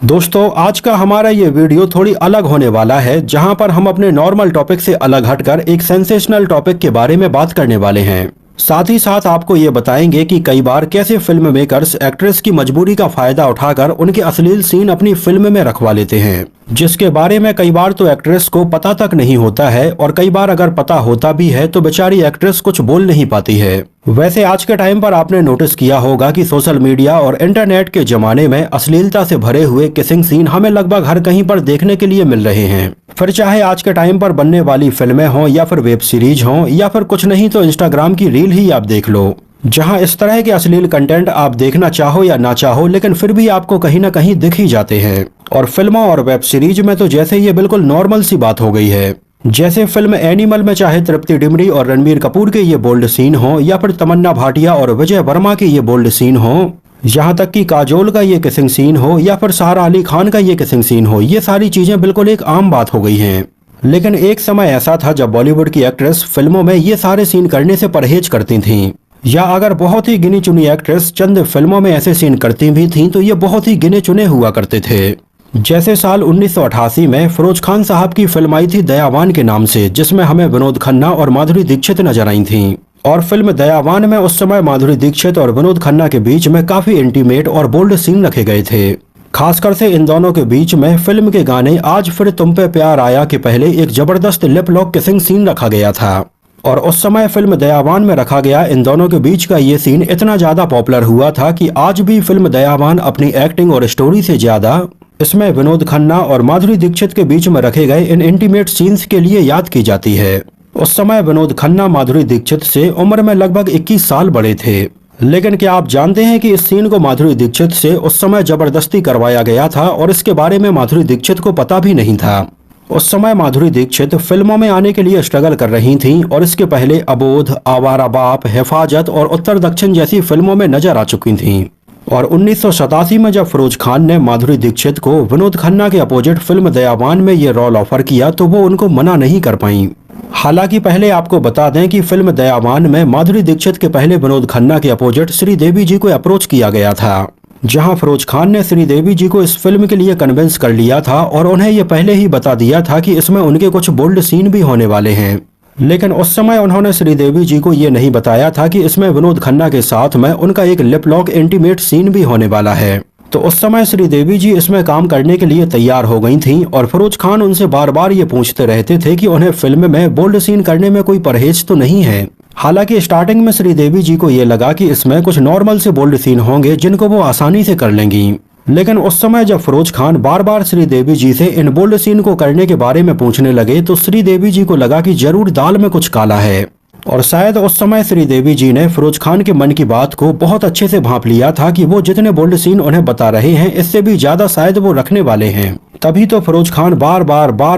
दोस्तों, आज का हमारा ये वीडियो थोड़ी अलग होने वाला है, जहां पर हम अपने नॉर्मल टॉपिक से अलग हटकर एक सेंसेशनल टॉपिक के बारे में बात करने वाले हैं। साथ ही साथ आपको ये बताएंगे कि कई बार कैसे फिल्म मेकर्स एक्ट्रेस की मजबूरी का फायदा उठाकर उनके अश्लील सीन अपनी फिल्म में रखवा लेते हैं, जिसके बारे में कई बार तो एक्ट्रेस को पता तक नहीं होता है और कई बार अगर पता होता भी है तो बेचारी एक्ट्रेस कुछ बोल नहीं पाती है। वैसे आज के टाइम पर आपने नोटिस किया होगा कि सोशल मीडिया और इंटरनेट के जमाने में अश्लीलता से भरे हुए किसिंग सीन हमें लगभग हर कहीं पर देखने के लिए मिल रहे हैं। फिर चाहे आज के टाइम पर बनने वाली फिल्में हों या फिर वेब सीरीज हों या फिर कुछ नहीं तो इंस्टाग्राम की रील ही आप देख लो, जहां इस तरह के अश्लील कंटेंट आप देखना चाहो या ना चाहो लेकिन फिर भी आपको कहीं ना कहीं दिख ही जाते हैं। और फिल्मों और वेब सीरीज में तो जैसे ये बिल्कुल नॉर्मल सी बात हो गई है। जैसे फिल्म एनिमल में चाहे तृप्ति डिमरी और रणबीर कपूर के ये बोल्ड सीन हो या फिर तमन्ना भाटिया और विजय वर्मा के ये बोल्ड सीन हो, यहाँ तक कि काजोल का ये किसिंग सीन हो या फिर सारा अली खान का ये किसिंग सीन हो, ये सारी चीजें बिल्कुल एक आम बात हो गई हैं। लेकिन एक समय ऐसा था जब बॉलीवुड की एक्ट्रेस फिल्मों में ये सारे सीन करने से परहेज करती थीं, या अगर बहुत ही गिनी चुनी एक्ट्रेस चंद फिल्मों में ऐसे सीन करती भी थीं तो ये बहुत ही गिने चुने हुआ करते थे। जैसे साल 1988 में फिरोज खान साहब की फिल्म आई थी दयावान के नाम से, जिसमें हमें विनोद खन्ना और माधुरी दीक्षित नजर आई थीं। और फिल्म दयावान में उस समय माधुरी दीक्षित और विनोद खन्ना के बीच में काफी इंटीमेट और बोल्ड सीन रखे गए थे। खासकर से इन दोनों के बीच में फिल्म के गाने आज फिर तुम पे प्यार आया के पहले एक जबरदस्त लिप लॉक किसिंग सीन रखा गया था। और उस समय फिल्म दयावान में रखा गया इन दोनों के बीच का ये सीन इतना ज्यादा पॉपुलर हुआ था कि आज भी फिल्म दयावान अपनी एक्टिंग और स्टोरी से ज्यादा इसमें विनोद खन्ना और माधुरी दीक्षित के बीच में रखे गए इन इंटीमेट सीन्स के लिए याद की जाती है। उस समय विनोद खन्ना माधुरी दीक्षित से उम्र में लगभग 21 साल बड़े थे। लेकिन क्या आप जानते हैं कि इस सीन को माधुरी दीक्षित से उस समय जबरदस्ती करवाया गया था और इसके बारे में माधुरी दीक्षित को पता भी नहीं था। उस समय माधुरी दीक्षित फिल्मों में आने के लिए स्ट्रगल कर रही थीं और इसके पहले अबोध, आवारा बाप, हिफाजत और उत्तर दक्षिण जैसी फिल्मों में नजर आ चुकी थीं। और 1987 में जब फिरोज खान ने माधुरी दीक्षित को विनोद खन्ना के अपोजिट फिल्म दयावान में ये रोल ऑफर किया तो वो उनको मना नहीं कर पाई। हालांकि पहले आपको बता दें कि फिल्म दयावान में माधुरी दीक्षित के पहले विनोद खन्ना के अपोजिट श्रीदेवी जी को अप्रोच किया गया था, जहां फिरोज खान ने श्रीदेवी जी को इस फिल्म के लिए कन्विंस कर लिया था और उन्हें ये पहले ही बता दिया था कि इसमें उनके कुछ बोल्ड सीन भी होने वाले हैं। लेकिन उस समय उन्होंने श्रीदेवी जी को ये नहीं बताया था कि इसमें विनोद खन्ना के साथ में उनका एक लिप लॉक इंटीमेट सीन भी होने वाला है। तो उस समय श्रीदेवी जी इसमें काम करने के लिए तैयार हो गई थीं और फिरोज खान उनसे बार बार ये पूछते रहते थे कि उन्हें फिल्म में बोल्ड सीन करने में कोई परहेज तो नहीं है। हालांकि स्टार्टिंग में श्रीदेवी जी को ये लगा कि इसमें कुछ नॉर्मल से बोल्ड सीन होंगे जिनको वो आसानी से कर लेंगी। लेकिन उस समय जब फिरोज खान बार बार श्रीदेवी जी से इन बोल्ड सीन को करने के बारे में पूछने लगे तो श्रीदेवी जी को लगा कि जरूर दाल में कुछ काला है। और शायद उस समय श्रीदेवी जी ने फिरोज खान के मन की बात को बहुत अच्छे से भांप लिया था कि वो जितने बोल्ड सीन उन्हें बता रहे हैं इससे भी ज्यादा शायद वो रखने वाले हैं। तभी तो फिरोज खान बार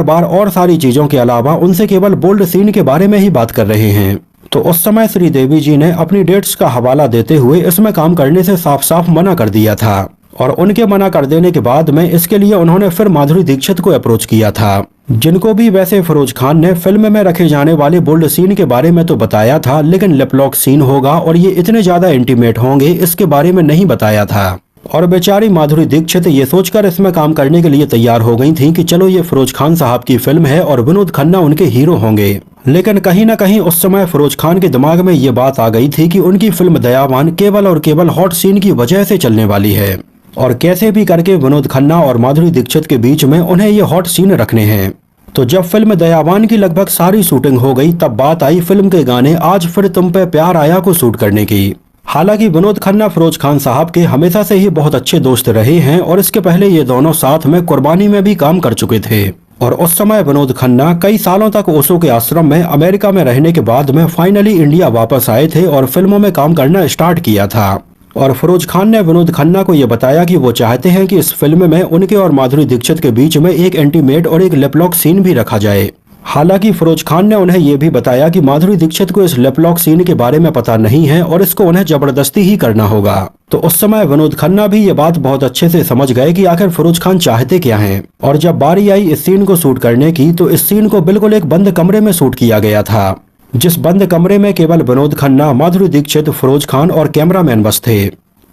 बार और सारी चीजों के अलावा उनसे केवल बोल्ड सीन के बारे में ही बात कर रहे हैं। तो उस समय श्रीदेवी जी ने अपनी डेट्स का हवाला देते हुए इसमें काम करने से साफ साफ मना कर दिया था। और उनके मना कर देने के बाद में इसके लिए उन्होंने फिर माधुरी दीक्षित को अप्रोच किया था, जिनको भी वैसे फिरोज खान ने फिल्म में रखे जाने वाले बोल्ड सीन के बारे में तो बताया था, लेकिन लिप लॉक सीन होगा और ये इतने ज्यादा इंटीमेट होंगे इसके बारे में नहीं बताया था। और बेचारी माधुरी दीक्षित ये सोचकर इसमें काम करने के लिए तैयार हो गई थी कि चलो ये फिरोज खान साहब की फिल्म है और विनोद खन्ना उनके हीरो होंगे। लेकिन कहीं ना कहीं उस समय फिरोज खान के दिमाग में ये बात आ गई थी कि उनकी फिल्म दयावान केवल और केवल हॉट सीन की वजह से चलने वाली है और कैसे भी करके विनोद खन्ना और माधुरी दीक्षित के बीच में उन्हें ये हॉट सीन रखने हैं। तो जब फिल्म दयावान की लगभग सारी शूटिंग हो गई तब बात आई फिल्म के गाने आज फिर तुम पे प्यार आया को शूट करने की। हालांकि विनोद खन्ना फिरोज खान साहब के हमेशा से ही बहुत अच्छे दोस्त रहे हैं और इसके पहले ये दोनों साथ में कुर्बानी में भी काम कर चुके थे। और उस समय विनोद खन्ना कई सालों तक ओशो के आश्रम में अमेरिका में रहने के बाद में फाइनली इंडिया वापस आए थे और फिल्मों में काम करना स्टार्ट किया था। और फिरोज खान ने विनोद खन्ना को यह बताया कि वो चाहते हैं कि इस फिल्म में उनके और माधुरी दीक्षित के बीच में एक इंटीमेट और एक लिप लॉक सीन भी रखा जाए। हालांकि फिरोज खान ने उन्हें यह भी बताया कि माधुरी दीक्षित को इस लिप लॉक सीन के बारे में पता नहीं है और इसको उन्हें जबरदस्ती ही करना होगा। तो उस समय विनोद खन्ना भी ये बात बहुत अच्छे से समझ गए कि आखिर फिरोज खान चाहते क्या हैं। और जब बारी आई इस सीन को शूट करने की तो इस सीन को बिल्कुल एक बंद कमरे में शूट किया गया था, जिस बंद कमरे में केवल विनोद खन्ना, माधुरी दीक्षित, फिरोज खान और कैमरामैन बस थे।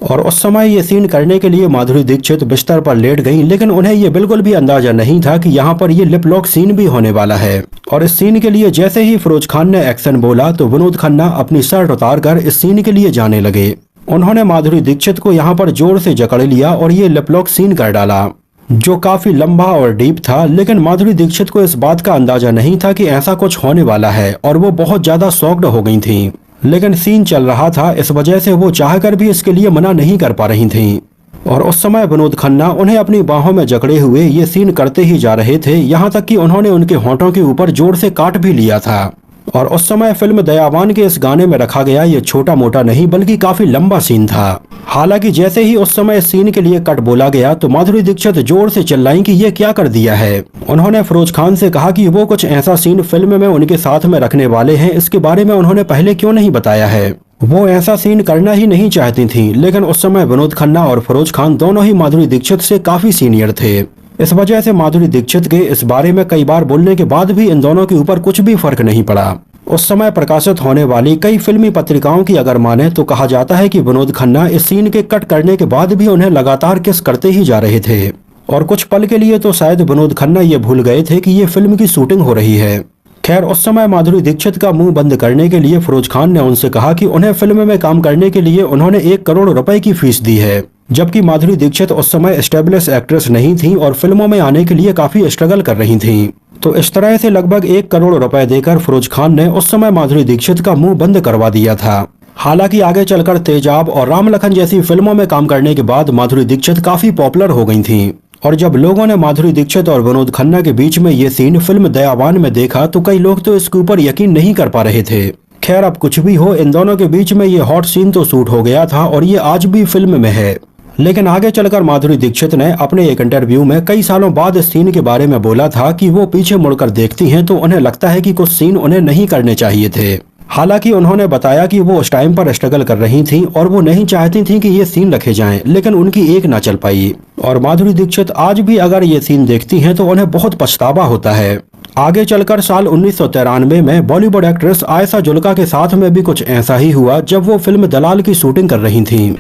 और उस समय ये सीन करने के लिए माधुरी दीक्षित बिस्तर पर लेट गईं, लेकिन उन्हें ये बिल्कुल भी अंदाजा नहीं था कि यहाँ पर ये लिप लॉक सीन भी होने वाला है। और इस सीन के लिए जैसे ही फिरोज खान ने एक्शन बोला तो विनोद खन्ना अपनी शर्ट उतारकर इस सीन के लिए जाने लगे। उन्होंने माधुरी दीक्षित को यहाँ पर जोर से जकड़ लिया और ये लिप लॉक सीन कर डाला, जो काफी लंबा और डीप था। लेकिन माधुरी दीक्षित को इस बात का अंदाजा नहीं था कि ऐसा कुछ होने वाला है और वो बहुत ज्यादा शॉक्ड हो गई थी। लेकिन सीन चल रहा था, इस वजह से वो चाहकर भी इसके लिए मना नहीं कर पा रही थीं। और उस समय विनोद खन्ना उन्हें अपनी बाहों में जकड़े हुए ये सीन करते ही जा रहे थे, यहाँ तक कि उन्होंने उनके होंठों के ऊपर जोर से काट भी लिया था। और उस समय फिल्म दयावान के इस गाने में रखा गया ये छोटा मोटा नहीं बल्कि काफी लंबा सीन था। हालांकि जैसे ही उस समय इस सीन के लिए कट बोला गया तो माधुरी दीक्षित जोर से चिल्लाई कि ये क्या कर दिया है। उन्होंने फिरोज खान से कहा कि वो कुछ ऐसा सीन फिल्म में उनके साथ में रखने वाले हैं, इसके बारे में उन्होंने पहले क्यों नहीं बताया है। वो ऐसा सीन करना ही नहीं चाहती थी, लेकिन उस समय विनोद खन्ना और फिरोज खान दोनों ही माधुरी दीक्षित से काफी सीनियर थे। इस वजह से माधुरी दीक्षित के इस बारे में कई बार बोलने के बाद भी इन दोनों के ऊपर कुछ भी फर्क नहीं पड़ा। उस समय प्रकाशित होने वाली कई फिल्मी पत्रिकाओं की अगर माने तो कहा जाता है कि विनोद खन्ना इस सीन के कट करने के बाद भी उन्हें लगातार किस करते ही जा रहे थे। और कुछ पल के लिए तो शायद विनोद खन्ना ये भूल गए थे कि ये फिल्म की शूटिंग हो रही है। खैर, उस समय माधुरी दीक्षित का मुंह बंद करने के लिए फिरोज खान ने उनसे कहा कि उन्हें फिल्म में काम करने के लिए उन्होंने 1 करोड़ रुपए की फीस दी है, जबकि माधुरी दीक्षित उस समय एस्टेब्लिश एक्ट्रेस नहीं थी और फिल्मों में आने के लिए काफी स्ट्रगल कर रही थीं। तो इस तरह से लगभग 1 करोड़ रुपए देकर फिरोज खान ने उस समय माधुरी दीक्षित का मुंह बंद करवा दिया था। हालांकि आगे चलकर तेजाब और राम लखन जैसी फिल्मों में काम करने के बाद माधुरी दीक्षित काफी पॉपुलर हो गई थीं। और जब लोगों ने माधुरी दीक्षित और विनोद खन्ना के बीच में ये सीन फिल्म दयावान में देखा तो कई लोग तो इसके ऊपर यकीन नहीं कर पा रहे थे। खैर, अब कुछ भी हो, इन दोनों के बीच में ये हॉट सीन तो शूट हो गया था और ये आज भी फिल्म में है। लेकिन आगे चलकर माधुरी दीक्षित ने अपने एक इंटरव्यू में कई सालों बाद इस सीन के बारे में बोला था कि वो पीछे मुड़कर देखती हैं तो उन्हें लगता है कि कुछ सीन उन्हें नहीं करने चाहिए थे। हालांकि उन्होंने बताया कि वो उस टाइम पर स्ट्रगल कर रही थीं और वो नहीं चाहती थीं कि ये सीन रखे जाएं, लेकिन उनकी एक ना चल पाई। और माधुरी दीक्षित आज भी अगर ये सीन देखती हैं तो उन्हें बहुत पछतावा होता है। आगे चलकर साल 1993 में बॉलीवुड एक्ट्रेस आयशा जुल्का के साथ में भी कुछ ऐसा ही हुआ जब वो फिल्म दलाल की शूटिंग कर रही थीं।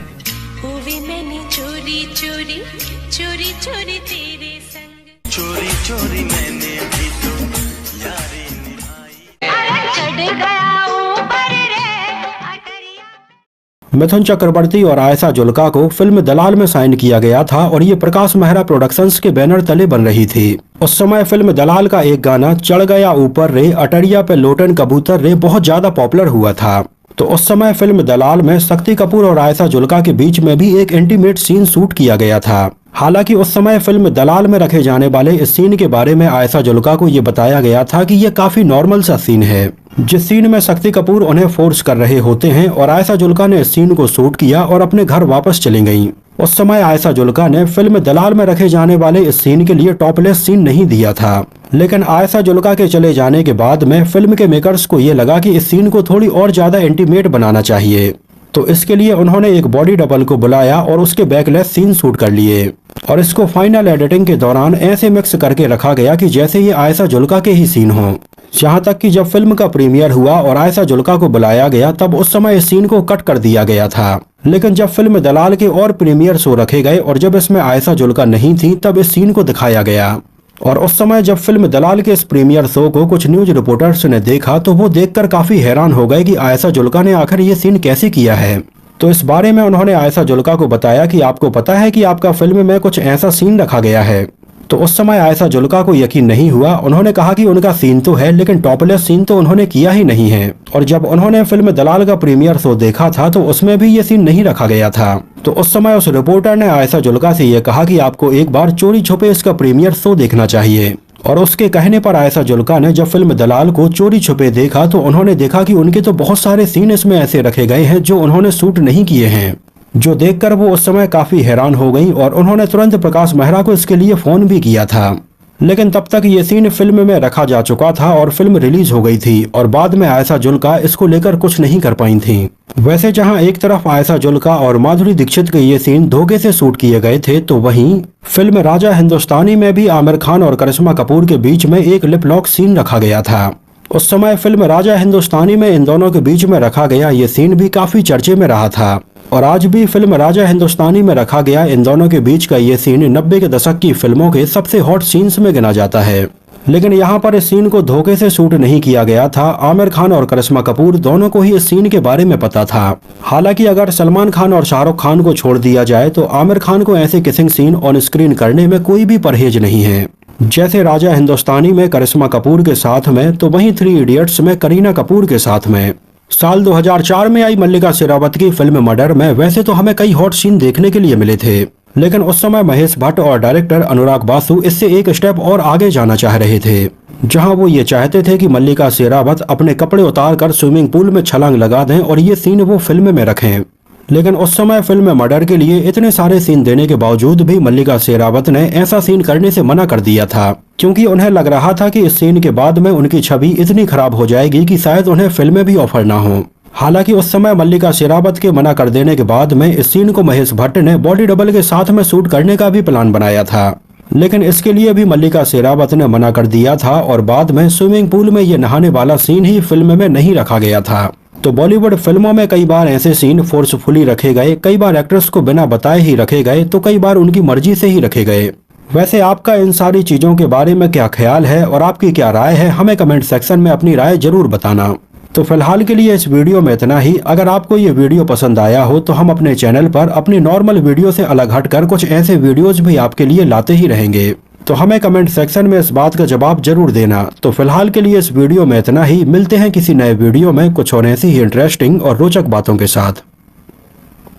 मिथुन चक्रवर्ती और आयशा जुल्का को फिल्म दलाल में साइन किया गया था और ये प्रकाश मेहरा प्रोडक्शंस के बैनर तले बन रही थी। उस समय फिल्म दलाल का एक गाना चढ़ गया ऊपर रे अटरिया पे लोटन कबूतर रे बहुत ज्यादा पॉपुलर हुआ था। तो उस समय फिल्म दलाल में शक्ति कपूर और आयशा जुल्का के बीच में भी एक इंटीमेट सीन शूट किया गया था। हालांकि उस समय फिल्म दलाल में रखे जाने वाले इस सीन के बारे में आयशा जुल्का को ये बताया गया था कि ये काफी नॉर्मल सा सीन है, जिस सीन में शक्ति कपूर उन्हें फोर्स कर रहे होते हैं। और आयशा जुल्का ने इस सीन को शूट किया और अपने घर वापस चली गयीं। उस समय आयशा जुल्का ने फिल्म दलाल में रखे जाने वाले इस सीन के लिए टॉपलेस सीन नहीं दिया था। लेकिन आयशा जुल्का के चले जाने के बाद में फिल्म के मेकर्स को ये लगा कि इस सीन को थोड़ी और ज्यादा इंटीमेट बनाना चाहिए। तो इसके लिए उन्होंने एक बॉडी डबल को बुलाया और उसके बैकलेस सीन शूट कर लिए। और इसको फाइनल एडिटिंग के दौरान ऐसे मिक्स करके रखा गया कि जैसे ये आयशा जुल्का के ही सीन हो। यहाँ तक कि जब फिल्म का प्रीमियर हुआ और आयशा जुल्का को बुलाया गया तब उस समय इस सीन को कट कर दिया गया था। लेकिन जब फिल्म दलाल के और प्रीमियर शो रखे गए और जब इसमें आयशा जुल्का नहीं थी तब इस सीन को दिखाया गया। और उस समय जब फिल्म दलाल के इस प्रीमियर शो को कुछ न्यूज रिपोर्टर्स ने देखा तो वो देखकर काफी हैरान हो गए कि आयशा जुल्का ने आखिर ये सीन कैसे किया है। तो इस बारे में उन्होंने आयशा जुल्का को बताया कि आपको पता है कि आपका फिल्म में कुछ ऐसा सीन रखा गया है। तो उस समय आयशा जुल्का को यकीन नहीं हुआ। उन्होंने कहा कि उनका सीन तो है लेकिन टॉपलेस सीन तो उन्होंने किया ही नहीं है। और जब उन्होंने फिल्म दलाल का प्रीमियर शो देखा था तो उसमें भी ये सीन नहीं रखा गया था। तो उस समय उस रिपोर्टर ने आयशा जुल्का से ये कहा कि आपको एक बार चोरी छुपे इसका प्रीमियर शो देखना चाहिए। और उसके कहने पर आयशा जुल्का ने जब फिल्म दलाल को चोरी छुपे देखा तो उन्होंने देखा कि उनके तो बहुत सारे सीन इसमें ऐसे रखे गए हैं जो उन्होंने शूट नहीं किए हैं, जो देखकर वो उस समय काफी हैरान हो गई। और उन्होंने तुरंत प्रकाश मेहरा को इसके लिए फोन भी किया था। लेकिन तब तक ये सीन फिल्म में रखा जा चुका था और फिल्म रिलीज हो गई थी और बाद में आयशा जुल्का इसको लेकर कुछ नहीं कर पाई थी। वैसे जहां एक तरफ आयशा जुल्का और माधुरी दीक्षित के ये सीन धोखे से शूट किए गए थे तो वहीं फिल्म राजा हिंदुस्तानी में भी आमिर खान और करिश्मा कपूर के बीच में एक लिप लॉक सीन रखा गया था। उस समय फिल्म राजा हिंदुस्तानी में इन दोनों के बीच में रखा गया ये सीन भी काफी चर्चे में रहा था। और आज भी फिल्म राजा हिंदुस्तानी में रखा गया इन दोनों के बीच का ये सीन 90 के दशक की फिल्मों के सबसे हॉट सीन्स में गिना जाता है। लेकिन यहाँ पर इस सीन को धोखे से शूट नहीं किया गया था। आमिर खान और करिश्मा कपूर दोनों को ही इस सीन के बारे में पता था। हालांकि अगर सलमान खान और शाहरुख खान को छोड़ दिया जाए तो आमिर खान को ऐसे किसिंग सीन ऑन स्क्रीन करने में कोई भी परहेज नहीं है। जैसे राजा हिंदुस्तानी में करिश्मा कपूर के साथ में, तो वहीं 3 इडियट्स में करीना कपूर के साथ में। साल 2004 में आई मल्लिका शेरावत की फिल्म मर्डर में वैसे तो हमें कई हॉट सीन देखने के लिए मिले थे, लेकिन उस समय महेश भट्ट और डायरेक्टर अनुराग बासु इससे एक स्टेप और आगे जाना चाह रहे थे, जहां वो ये चाहते थे कि मल्लिका शेरावत अपने कपड़े उतार कर स्विमिंग पूल में छलांग लगा दें और ये सीन वो फिल्म में रखें। लेकिन उस समय फिल्म मर्डर के लिए इतने सारे सीन देने के बावजूद भी मल्लिका शेरावत ने ऐसा सीन करने से मना कर दिया था, क्योंकि उन्हें लग रहा था कि इस सीन के बाद में उनकी छवि इतनी खराब हो जाएगी कि शायद उन्हें फिल्में भी ऑफर ना हो। हालांकि उस समय मल्लिका शेरावत के मना कर देने के बाद में इस सीन को महेश भट्ट ने बॉडी डबल के साथ में शूट करने का भी प्लान बनाया था, लेकिन इसके लिए भी मल्लिका शेरावत ने मना कर दिया था और बाद में स्विमिंग पूल में ये नहाने वाला सीन ही फिल्म में नहीं रखा गया था। तो बॉलीवुड फिल्मों में कई बार ऐसे सीन फोर्सफुली रखे गए, कई बार एक्ट्रेस को बिना बताए ही रखे गए, तो कई बार उनकी मर्जी से ही रखे गए। वैसे आपका इन सारी चीजों के बारे में क्या ख्याल है और आपकी क्या राय है, हमें कमेंट सेक्शन में अपनी राय जरूर बताना। तो फिलहाल के लिए इस वीडियो में इतना ही। अगर आपको ये वीडियो पसंद आया हो तो हम अपने चैनल पर अपनी नॉर्मल वीडियो से अलग हटकर कुछ ऐसे वीडियोज भी आपके लिए लाते ही रहेंगे, तो हमें कमेंट सेक्शन में इस बात का जवाब जरूर देना। तो फिलहाल के लिए इस वीडियो में इतना ही। मिलते हैं किसी नए वीडियो में कुछ और ऐसी ही इंटरेस्टिंग और रोचक बातों के साथ।